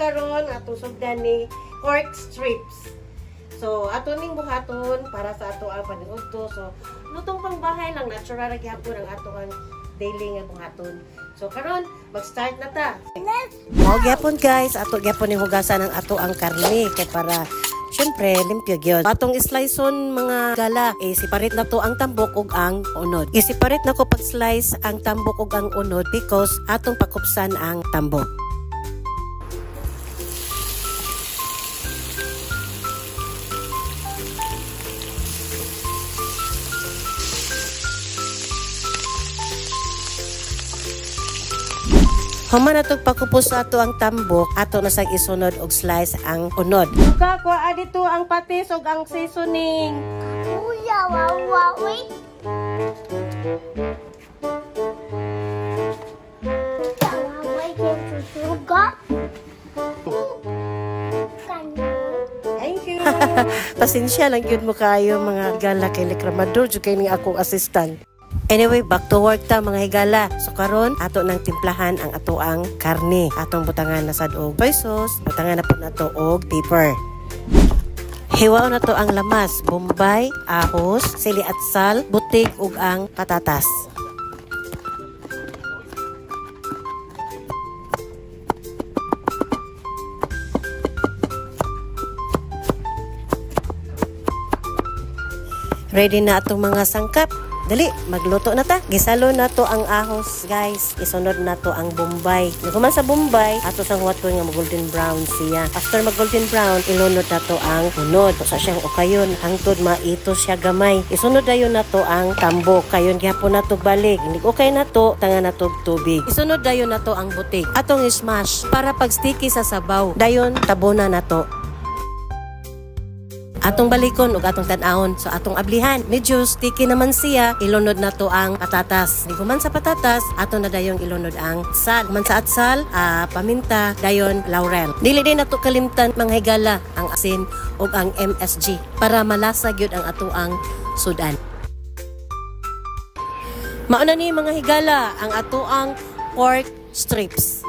karon atong sugdan ni pork strips. So ato ning buhaton para sa ato ang panigudto. So lutong pangbahay lang, natural ra gyapon ang ato ang daily nga buhaton. So karon mag-start na ta. Mao gyapon guys, ato gyapon ning hugasan ang ato ang karne kay para syempre, limpyo gyud. Atong sliceon mga gala, separate na to ang tambok ug ang unod. I-separate na ko pag-slice ang tambok ug ang unod because atong pakupsan ang tambok. Human na itong pakupos sa ato ang tambok, ato na sang isunod og slice ang unod. Suka, kuha dito ang patis og ang seasoning. Kuya, wawa, wait. Wawa, yung susuga. Thank you. Pasensya lang yun mo kayo mga gala kay Likramador, jud kay ning akong assistant. Anyway, back to work ta mga higala. So karon ato nang timplahan ang ato ang karne. Atong butangan na sad og soy sauce, butangan na po nato og pepper. Hiwaon na to ang lamas, bombay, ahos, sili at sal, butig ug ang patatas. Ready na atong mga sangkap. Dali, magluto na ta. Gisalo na to ang ahos, guys. Isunod na to ang bombay. Naguman sa bombay, ato sang wato nga mag-golden brown siya. After mag-golden brown, ilunod na to ang unod. Sa siyang ukayon, hangtod maito siya gamay. Isunod dayon na to ang tambok. Kayon gyapon na to balik. Hindi okay na to, tanga na to tubig. Isunod dayon na to ang butik. Atong smash para pag sticky sa sabaw. Dayon, tabona na to. Atong balikon ug atong tan-awon. So atong ablihan, medyo sticky naman siya, ilunod na to ang patatas. Guman sa patatas, ato na dayon ilunod ang sal. Guman sa atsal, paminta, dayon laurel. Dili din nato kalimtan mga higala ang asin ug ang MSG para malasa gyud ang ato ang sudan. Mao na ni mga higala ang ato ang pork strips.